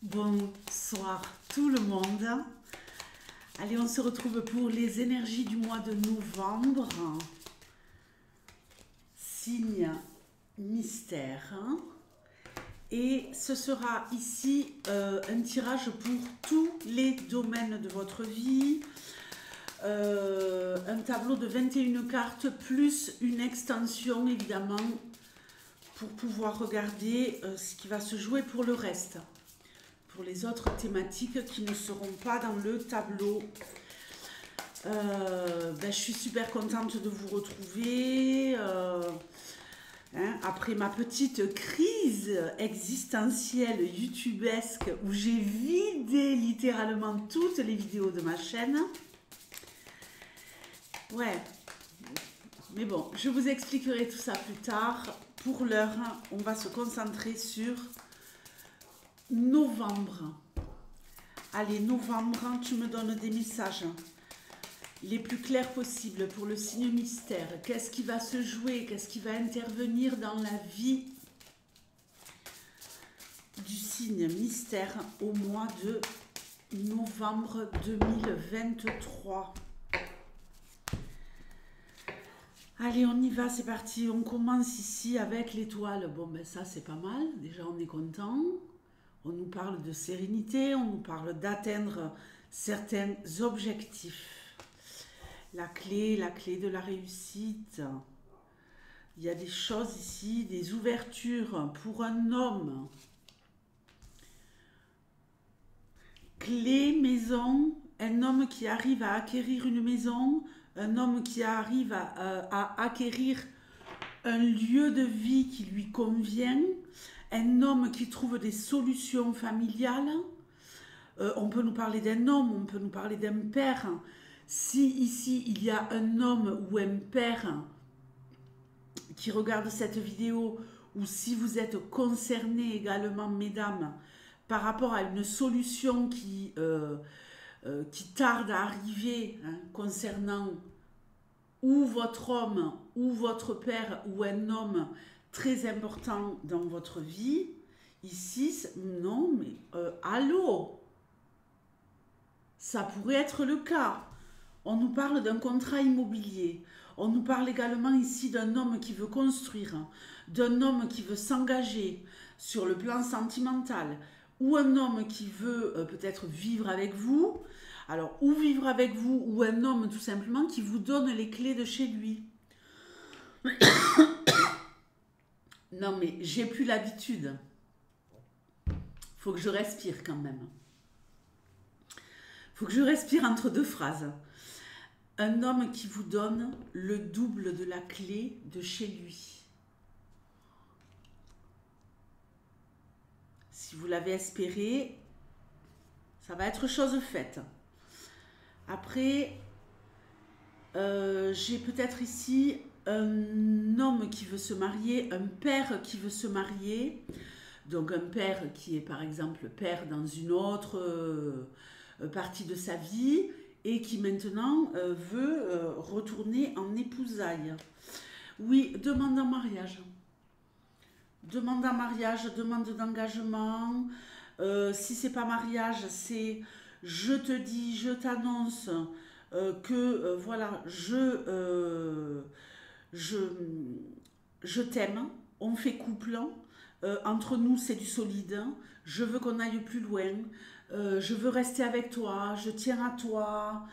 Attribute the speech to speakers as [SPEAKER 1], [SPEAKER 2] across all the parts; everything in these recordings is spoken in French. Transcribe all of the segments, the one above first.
[SPEAKER 1] Bonsoir tout le monde. Allez, on se retrouve pour les énergies du mois de novembre. Signe mystère. Et ce sera ici un tirage pour tous les domaines de votre vie. Un tableau de 21 cartes plus une extension évidemment pour pouvoir regarder ce qui va se jouer pour le reste. Pour les autres thématiques qui ne seront pas dans le tableau. Je suis super contente de vous retrouver. Après ma petite crise existentielle youtubesque où j'ai vidé littéralement toutes les vidéos de ma chaîne. Ouais, mais bon, je vous expliquerai tout ça plus tard. Pour l'heure, on va se concentrer sur novembre. Allez, novembre, tu me donnes des messages les plus clairs possibles pour le signe mystère. Qu'est-ce qui va se jouer? Qu'est-ce qui va intervenir dans la vie du signe mystère au mois de novembre 2023? Allez, on y va, c'est parti. On commence ici avec l'étoile. Bon, ben ça, c'est pas mal. Déjà, on est content. On nous parle de sérénité, on nous parle d'atteindre certains objectifs. La clé de la réussite. Il y a des choses ici, des ouvertures pour un homme. Clé, maison, un homme qui arrive à acquérir une maison, un homme qui arrive à acquérir un lieu de vie qui lui convient, un homme qui trouve des solutions familiales. On peut nous parler d'un homme, on peut nous parler d'un père. Si ici il y a un homme ou un père qui regarde cette vidéo, ou si vous êtes concerné également, mesdames, par rapport à une solution qui tarde à arriver concernant ou votre homme, ou votre père, ou un homme très important dans votre vie, ici, non, mais allô, ça pourrait être le cas. On nous parle d'un contrat immobilier. On nous parle également ici d'un homme qui veut construire, d'un homme qui veut s'engager sur le plan sentimental, ou un homme qui veut peut-être vivre avec vous. Alors, ou vivre avec vous, ou un homme tout simplement qui vous donne les clés de chez lui. Non mais j'ai plus l'habitude. Faut que je respire quand même. Faut que je respire entre deux phrases. Un homme qui vous donne le double de la clé de chez lui. Si vous l'avez espéré, ça va être chose faite. Après, j'ai peut-être ici un homme qui veut se marier, un père qui veut se marier. Donc un père qui est par exemple père dans une autre partie de sa vie et qui maintenant veut retourner en épousailles. Oui, demande en mariage. Demande en mariage, demande d'engagement. Si c'est pas mariage, c'est je te dis, je t'annonce que voilà, je t'aime, on fait couple. Entre nous, c'est du solide. Je veux qu'on aille plus loin. Je veux rester avec toi. Je tiens à toi.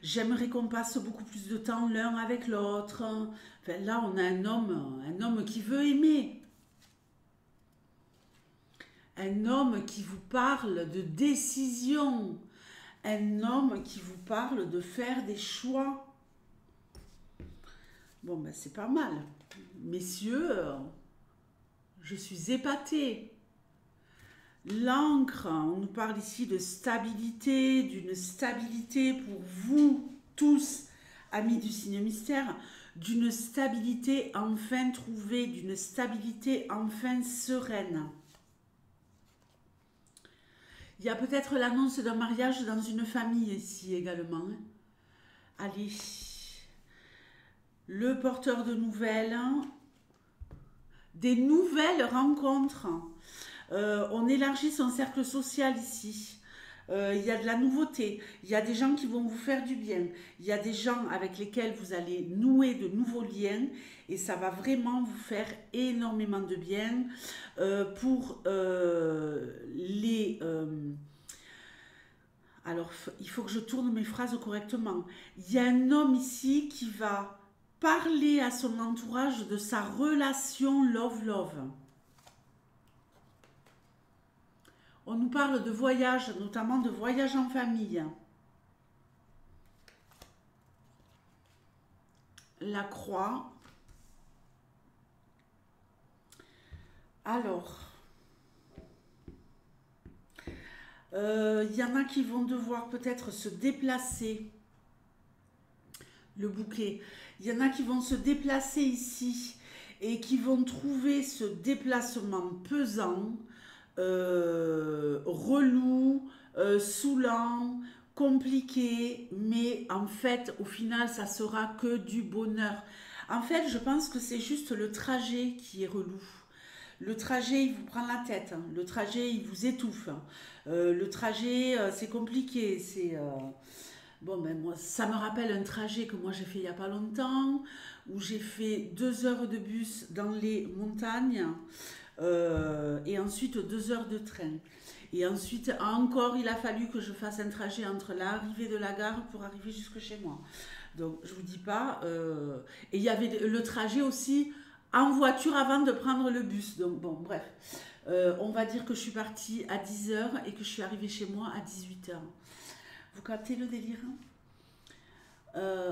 [SPEAKER 1] J'aimerais qu'on passe beaucoup plus de temps l'un avec l'autre. Enfin, là, on a un homme qui veut aimer. Un homme qui vous parle de décision. Un homme qui vous parle de faire des choix. Bon, ben c'est pas mal. Messieurs, je suis épatée. L'ancre, on nous parle ici de stabilité, d'une stabilité pour vous tous, amis du signe mystère, d'une stabilité enfin trouvée, d'une stabilité enfin sereine. Il y a peut-être l'annonce d'un mariage dans une famille ici également. Allez, le porteur de nouvelles, des nouvelles rencontres. On élargit son cercle social ici. Il y a de la nouveauté, il y a des gens qui vont vous faire du bien, il y a des gens avec lesquels vous allez nouer de nouveaux liens et ça va vraiment vous faire énormément de bien pour les... alors, il faut que je tourne mes phrases correctement. Il y a un homme ici qui va parler à son entourage de sa relation love-love. On nous parle de voyage, notamment de voyage en famille. La croix. Alors, y en a qui vont devoir peut-être se déplacer. Le bouquet. Il y en a qui vont se déplacer ici et qui vont trouver ce déplacement pesant, relou, saoulant, compliqué, mais en fait, au final, ça sera que du bonheur. En fait, je pense que c'est juste le trajet qui est relou. Le trajet, il vous prend la tête. Hein. Le trajet, il vous étouffe. Hein. Le trajet, c'est compliqué. C'est bon, ben moi, ça me rappelle un trajet que moi j'ai fait il n'y a pas longtemps, où j'ai fait 2 heures de bus dans les montagnes et ensuite 2 heures de train. Et ensuite, encore, il a fallu que je fasse un trajet entre l'arrivée de la gare pour arriver jusque chez moi. Donc, je vous dis pas. Et il y avait le trajet aussi en voiture avant de prendre le bus. Donc, bon, bref. On va dire que je suis partie à 10 heures et que je suis arrivée chez moi à 18 heures. Vous captez le délire?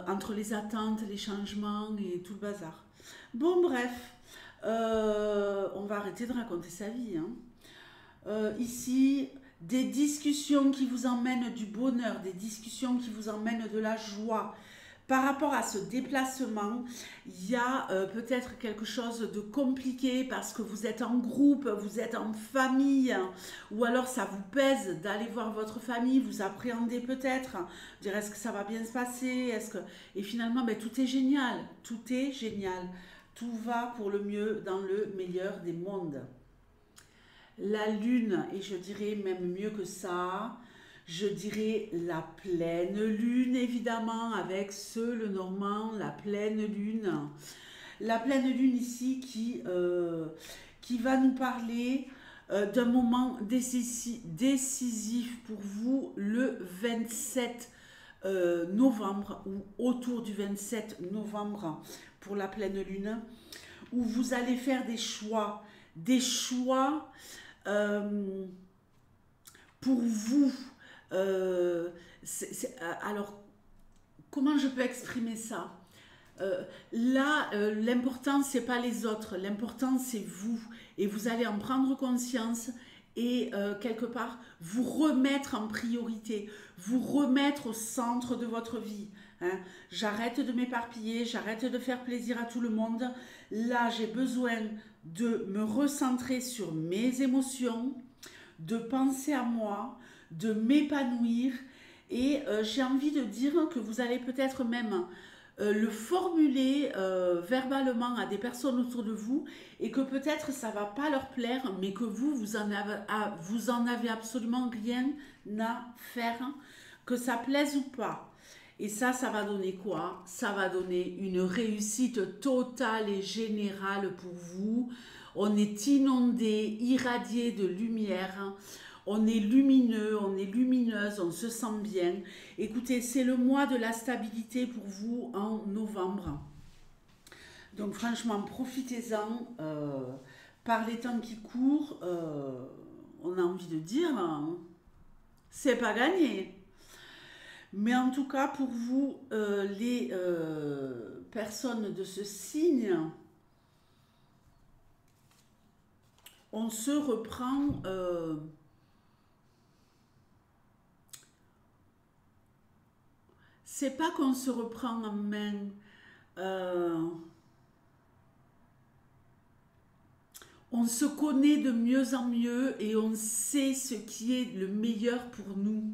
[SPEAKER 1] Entre les attentes, les changements et tout le bazar. Bon, bref. On va arrêter de raconter sa vie. Hein. Ici, des discussions qui vous emmènent du bonheur, des discussions qui vous emmènent de la joie. Par rapport à ce déplacement, il y a peut-être quelque chose de compliqué parce que vous êtes en groupe, vous êtes en famille, hein, ou alors ça vous pèse d'aller voir votre famille, vous appréhendez peut-être, dire est-ce que ça va bien se passer, et finalement ben, tout est génial, tout va pour le mieux dans le meilleur des mondes. La lune, et je dirais même mieux que ça, je dirais la pleine lune, évidemment, avec le normand, la pleine lune. La pleine lune ici qui va nous parler d'un moment décisif pour vous le 27 novembre ou autour du 27 novembre pour la pleine lune, où vous allez faire des choix pour vous. Alors, comment je peux exprimer ça? Là, l'important, c'est pas les autres, l'important, c'est vous. Et vous allez en prendre conscience et quelque part, vous remettre en priorité, vous remettre au centre de votre vie. Hein. J'arrête de m'éparpiller, j'arrête de faire plaisir à tout le monde. Là, j'ai besoin de me recentrer sur mes émotions, de penser à moi, de m'épanouir et j'ai envie de dire que vous allez peut-être même le formuler verbalement à des personnes autour de vous et que peut-être ça va pas leur plaire mais que vous en avez absolument rien à faire, que ça plaise ou pas. Et ça va donner quoi? Ça va donner une réussite totale et générale pour vous. On est inondé, irradié de lumière. On est lumineux, on est lumineuse, on se sent bien. Écoutez, c'est le mois de la stabilité pour vous en novembre. Donc franchement, profitez-en. Par les temps qui courent, on a envie de dire, c'est pas gagné. Mais en tout cas, pour vous, les personnes de ce signe, on se reprend... c'est pas qu'on se reprend en main. On se connaît de mieux en mieux et on sait ce qui est le meilleur pour nous.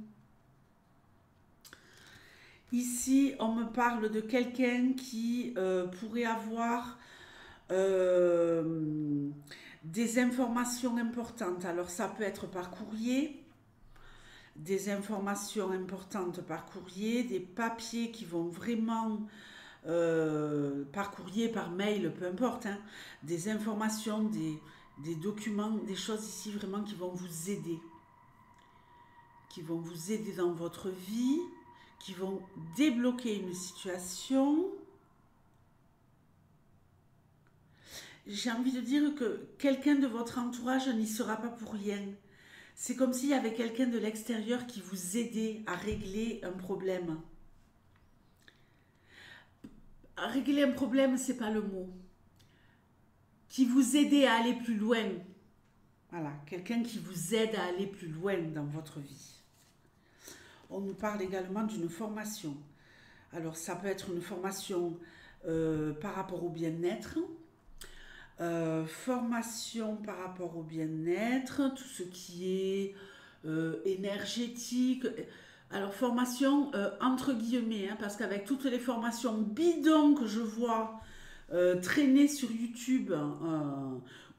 [SPEAKER 1] Ici, on me parle de quelqu'un qui pourrait avoir des informations importantes. Alors ça peut être par courrier, des informations importantes par courrier, des papiers qui vont vraiment, par courrier, par mail, peu importe, hein, des informations, des documents, des choses ici vraiment qui vont vous aider. Qui vont vous aider dans votre vie, qui vont débloquer une situation. J'ai envie de dire que quelqu'un de votre entourage n'y sera pas pour rien. C'est comme s'il y avait quelqu'un de l'extérieur qui vous aidait à régler un problème. À régler un problème, c'est pas le mot. Qui vous aidait à aller plus loin. Voilà, quelqu'un qui vous aide à aller plus loin dans votre vie. On nous parle également d'une formation. Alors, ça peut être une formation par rapport au bien-être, formation par rapport au bien-être, tout ce qui est énergétique. Alors, formation entre guillemets, hein, parce qu'avec toutes les formations bidons que je vois traîner sur YouTube,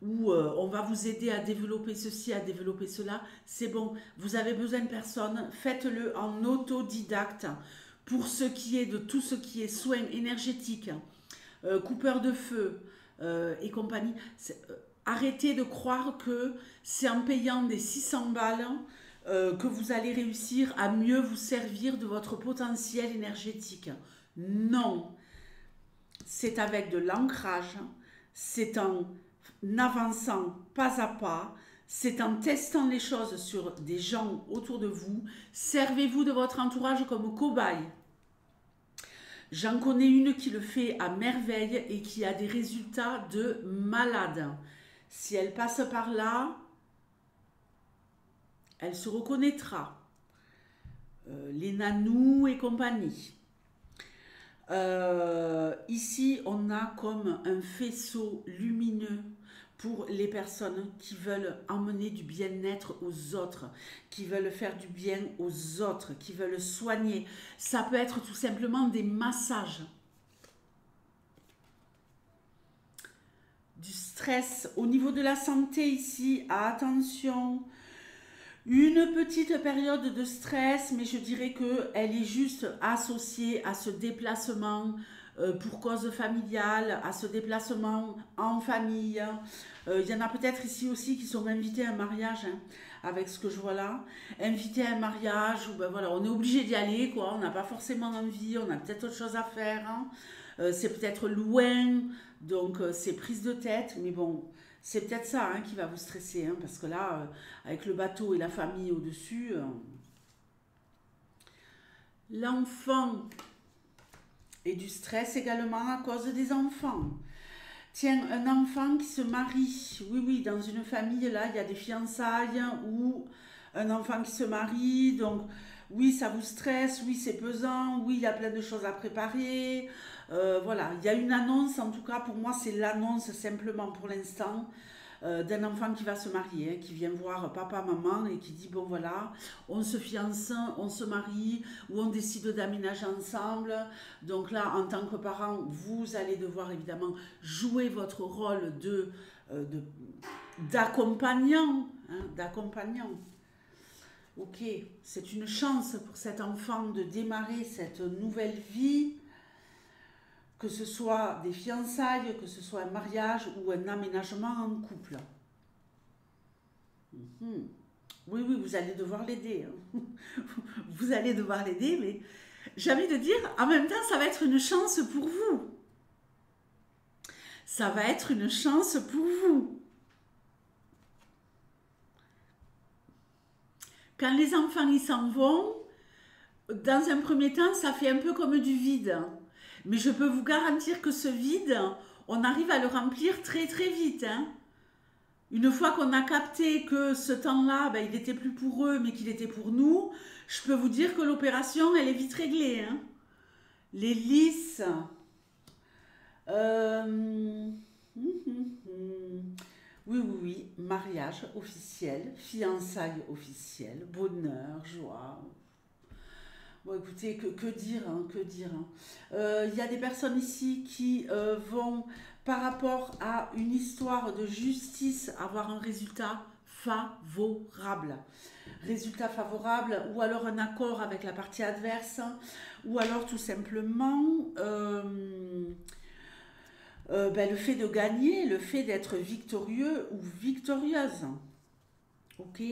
[SPEAKER 1] où on va vous aider à développer ceci, à développer cela, c'est bon, vous avez besoin de personne, faites-le en autodidacte pour ce qui est de tout ce qui est soins énergétiques, coupeurs de feu et compagnie. Arrêtez de croire que c'est en payant des 600 balles que vous allez réussir à mieux vous servir de votre potentiel énergétique. Non, c'est avec de l'ancrage, c'est en avançant pas à pas, c'est en testant les choses sur des gens autour de vous. Servez-vous de votre entourage comme cobaye. J'en connais une qui le fait à merveille et qui a des résultats de malade. Si elle passe par là, elle se reconnaîtra. Les nanous et compagnie. Ici, on a comme un faisceau lumineux pour les personnes qui veulent emmener du bien-être aux autres, qui veulent faire du bien aux autres, qui veulent soigner. Ça peut être tout simplement des massages. Du stress. Au niveau de la santé ici, attention. Une petite période de stress, mais je dirais qu'elle est juste associée à ce déplacement pour cause familiale, à ce déplacement en famille. Il y en a peut-être ici aussi qui sont invités à un mariage, hein, avec ce que je vois là. Invités à un mariage, où ben voilà, on est obligé d'y aller, quoi. On n'a pas forcément envie, on a peut-être autre chose à faire. Hein. C'est peut-être loin, donc c'est prise de tête, mais bon. C'est peut-être ça hein, qui va vous stresser, hein, parce que là, avec le bateau et la famille au-dessus, l'enfant et du stress également à cause des enfants. Tiens, un enfant qui se marie, oui, oui, dans une famille, là, il y a des fiançailles ou un enfant qui se marie, donc oui, ça vous stresse, oui, c'est pesant, oui, il y a plein de choses à préparer. Voilà, il y a une annonce, en tout cas pour moi, c'est l'annonce simplement pour l'instant d'un enfant qui va se marier, hein, qui vient voir papa, maman et qui dit bon voilà, on se fiance, on se marie ou on décide d'aménager ensemble. Donc là, en tant que parent, vous allez devoir évidemment jouer votre rôle d'accompagnant, hein, d'accompagnant. Ok, c'est une chance pour cet enfant de démarrer cette nouvelle vie, que ce soit des fiançailles, que ce soit un mariage ou un aménagement en couple. Mhm. Oui, oui, vous allez devoir l'aider. Hein. Vous allez devoir l'aider, mais j'ai envie de dire, en même temps, ça va être une chance pour vous. Ça va être une chance pour vous. Quand les enfants y s'en vont, dans un premier temps, ça fait un peu comme du vide. Mais je peux vous garantir que ce vide, on arrive à le remplir très très vite. Hein. Une fois qu'on a capté que ce temps-là, ben, il n'était plus pour eux, mais qu'il était pour nous, je peux vous dire que l'opération, elle est vite réglée. Hein. Les lys. Oui, oui, oui. Mariage officiel, fiançailles officielles, bonheur, joie. Bon, écoutez, que dire, hein, que dire, hein. Il y a des personnes ici qui vont, par rapport à une histoire de justice, avoir un résultat favorable. Résultat favorable, ou alors un accord avec la partie adverse, ou alors tout simplement le fait de gagner, le fait d'être victorieux ou victorieuse. Ok.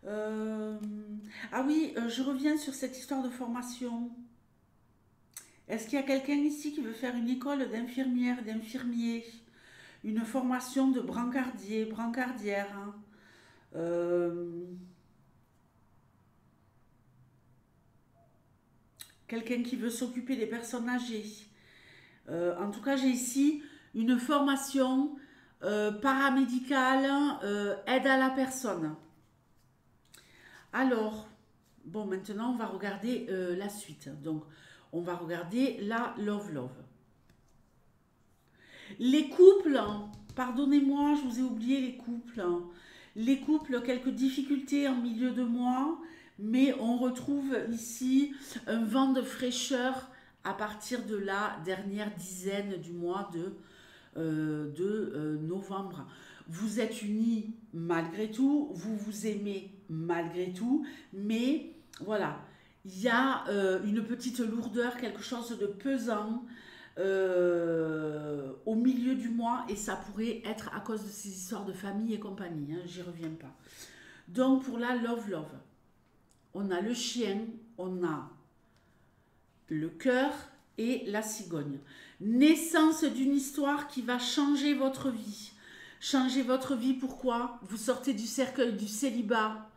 [SPEAKER 1] Euh, Ah oui, je reviens sur cette histoire de formation. Est-ce qu'il y a quelqu'un ici qui veut faire une école d'infirmière, d'infirmier, une formation de brancardier, brancardière, hein. Euh, Quelqu'un qui veut s'occuper des personnes âgées. En tout cas, j'ai ici une formation paramédicale, aide à la personne. Alors, bon, maintenant, on va regarder la suite. Donc, on va regarder la Love Love. Les couples, hein, pardonnez-moi, je vous ai oublié les couples, hein. Les couples, quelques difficultés en milieu de mois, mais on retrouve ici un vent de fraîcheur à partir de la dernière dizaine du mois de novembre. Vous êtes unis malgré tout, vous vous aimez malgré tout, mais voilà, il y a une petite lourdeur, quelque chose de pesant au milieu du mois, et ça pourrait être à cause de ces histoires de famille et compagnie, hein, j'y reviens pas. Donc pour la Love Love, on a le chien, on a le cœur et la cigogne. Naissance d'une histoire qui va changer votre vie. Changer votre vie, pourquoi? Vous sortez du cercueil du célibat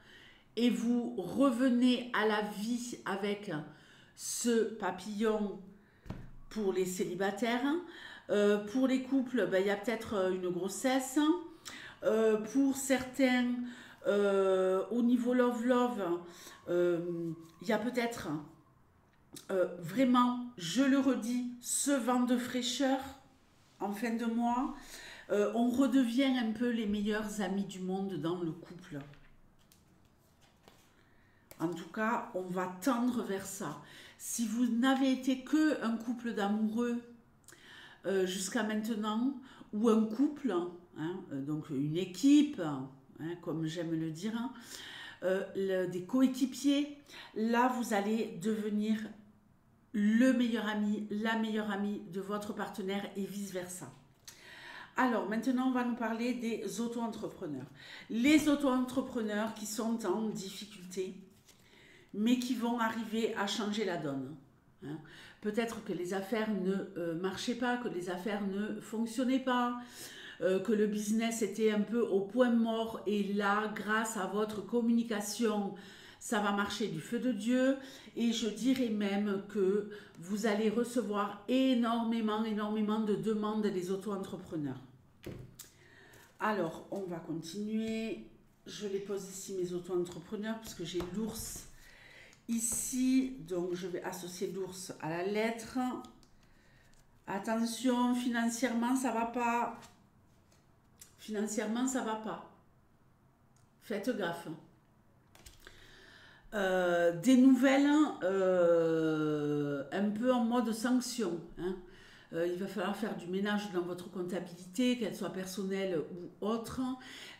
[SPEAKER 1] et vous revenez à la vie avec ce papillon pour les célibataires. Pour les couples, ben, y a peut-être une grossesse. Pour certains, au niveau Love Love, il y a peut-être vraiment, je le redis, ce vent de fraîcheur en fin de mois. On redevient un peu les meilleurs amis du monde dans le couple. En tout cas, on va tendre vers ça. Si vous n'avez été que un couple d'amoureux jusqu'à maintenant, ou un couple, hein, donc une équipe, hein, comme j'aime le dire, des coéquipiers, là vous allez devenir le meilleur ami, la meilleure amie de votre partenaire et vice-versa. Alors maintenant, on va nous parler des auto-entrepreneurs. Les auto-entrepreneurs qui sont en difficulté, mais qui vont arriver à changer la donne, hein. Peut-être que les affaires ne marchaient pas, que les affaires ne fonctionnaient pas, que le business était un peu au point mort, et là, grâce à votre communication, ça va marcher du feu de Dieu, et je dirais même que vous allez recevoir énormément de demandes des auto-entrepreneurs. Alors, on va continuer. Je les pose ici, mes auto-entrepreneurs, parce que j'ai l'ours ici, donc je vais associer l'ours à la lettre. Attention, financièrement, ça va pas. Financièrement, ça va pas. Faites gaffe. Des nouvelles un peu en mode sanction, hein. Il va falloir faire du ménage dans votre comptabilité, qu'elle soit personnelle ou autre,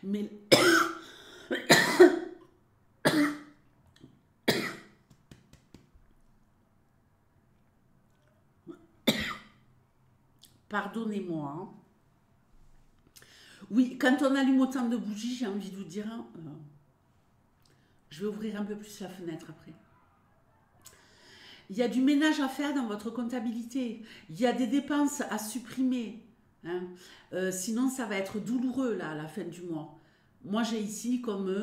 [SPEAKER 1] mais pardonnez-moi, hein. Oui, quand on allume autant de bougies, j'ai envie de vous dire, je vais ouvrir un peu plus la fenêtre après. Il y a du ménage à faire dans votre comptabilité. Il y a des dépenses à supprimer, hein. Sinon, ça va être douloureux là, à la fin du mois. Moi, j'ai ici comme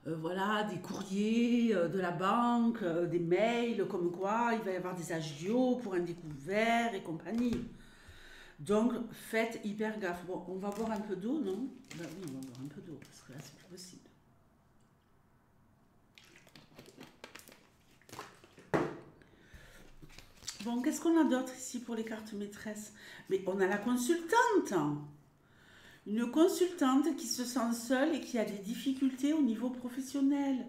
[SPEAKER 1] voilà, des courriers de la banque, des mails, comme quoi il va y avoir des agios pour un découvert et compagnie. Donc, faites hyper gaffe. Bon, on va boire un peu d'eau, non? Ben oui, on va boire un peu d'eau, parce que là, c'est plus possible. Bon, qu'est-ce qu'on a d'autre ici pour les cartes maîtresses? Mais on a la consultante. Une consultante qui se sent seule et qui a des difficultés au niveau professionnel.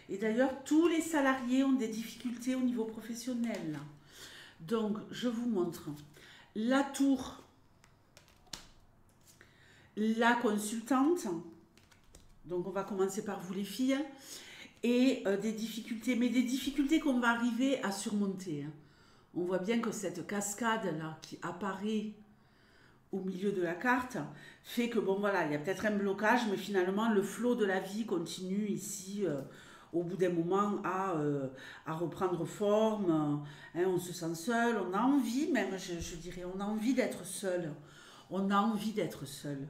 [SPEAKER 1] Et d'ailleurs, tous les salariés ont des difficultés au niveau professionnel. Là. Donc, je vous montre la tour, la consultante. Donc, on va commencer par vous les filles. Et des difficultés, mais des difficultés qu'on va arriver à surmonter. Hein. On voit bien que cette cascade-là qui apparaît au milieu de la carte fait que, bon voilà, il y a peut-être un blocage, mais finalement, le flot de la vie continue ici, au bout d'un moment, à reprendre forme. Hein, on se sent seul, on a envie, même, je dirais, on a envie d'être seul. On a envie d'être seul.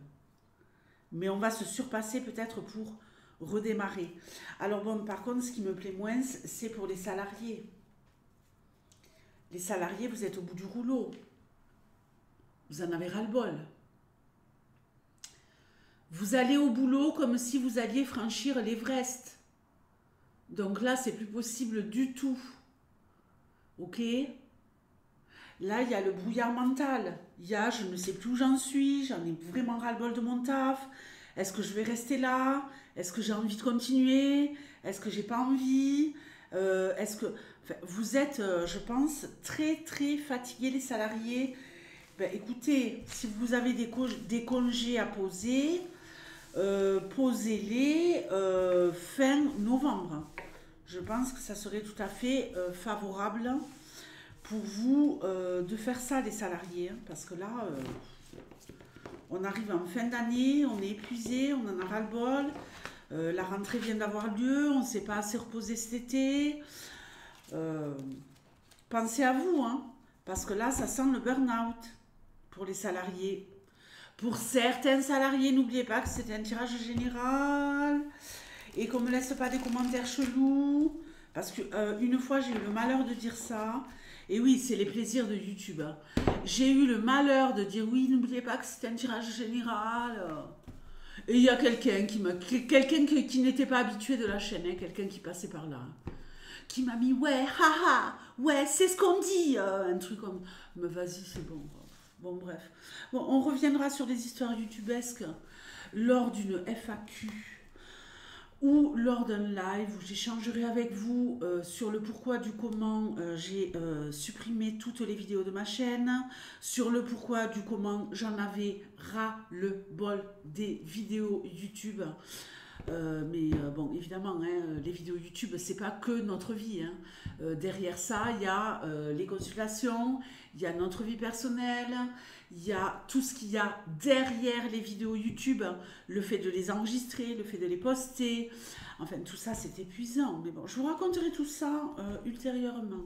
[SPEAKER 1] Mais on va se surpasser peut-être pour redémarrer. Alors bon, par contre, ce qui me plaît moins, c'est pour les salariés. Les salariés, vous êtes au bout du rouleau. Vous en avez ras-le-bol. Vous allez au boulot comme si vous alliez franchir l'Everest. Donc là, c'est plus possible du tout. Ok? Là, il y a le brouillard mental. Il y a, je ne sais plus où j'en suis, j'en ai vraiment ras-le-bol de mon taf. Est-ce que je vais rester là? Est-ce que j'ai envie de continuer? Est-ce que j'ai pas envie? Est-ce que... Enfin, vous êtes, je pense, très très fatigués les salariés. Ben, écoutez, si vous avez des congés à poser, posez-les fin novembre. Je pense que ça serait tout à fait favorable pour vous de faire ça les salariés. Hein, parce que là... on arrive en fin d'année, on est épuisé, on en a ras-le-bol. La rentrée vient d'avoir lieu, on ne s'est pas assez reposé cet été. Pensez à vous, hein, parce que là, ça sent le burn-out pour les salariés. Pour certains salariés, n'oubliez pas que c'est un tirage général et qu'on ne me laisse pas des commentaires chelous. Parce que une fois, j'ai eu le malheur de dire ça. Et oui, c'est les plaisirs de YouTube. Hein. J'ai eu le malheur de dire oui, n'oubliez pas que c'est un tirage général. Et il y a quelqu'un qui n'était pas habitué de la chaîne, hein, quelqu'un qui passait par là, qui m'a mis ouais, haha, ouais, c'est ce qu'on dit, un truc comme, mais vas-y, c'est bon. Bon, bref. Bon, on reviendra sur des histoires youtubesques lors d'une FAQ ou lors d'un live où j'échangerai avec vous sur le pourquoi du comment j'ai supprimé toutes les vidéos de ma chaîne, sur le pourquoi du comment j'en avais ras le bol des vidéos YouTube. Mais bon, évidemment, hein, les vidéos YouTube, c'est pas que notre vie. Hein. Derrière ça, il y a les consultations, il y a notre vie personnelle, il y a tout ce qu'il y a derrière les vidéos YouTube, le fait de les enregistrer, le fait de les poster. Enfin, tout ça, c'est épuisant. Mais bon, je vous raconterai tout ça ultérieurement.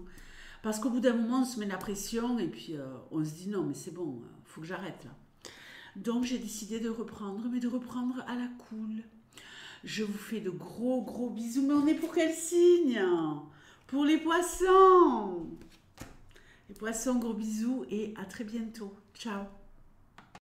[SPEAKER 1] Parce qu'au bout d'un moment, on se met la pression et puis on se dit non, mais c'est bon, faut que j'arrête là. Donc, j'ai décidé de reprendre, mais de reprendre à la cool. Je vous fais de gros gros bisous. Mais on est pour quel signe? Pour les poissons. Les poissons, gros bisous et à très bientôt. Ciao.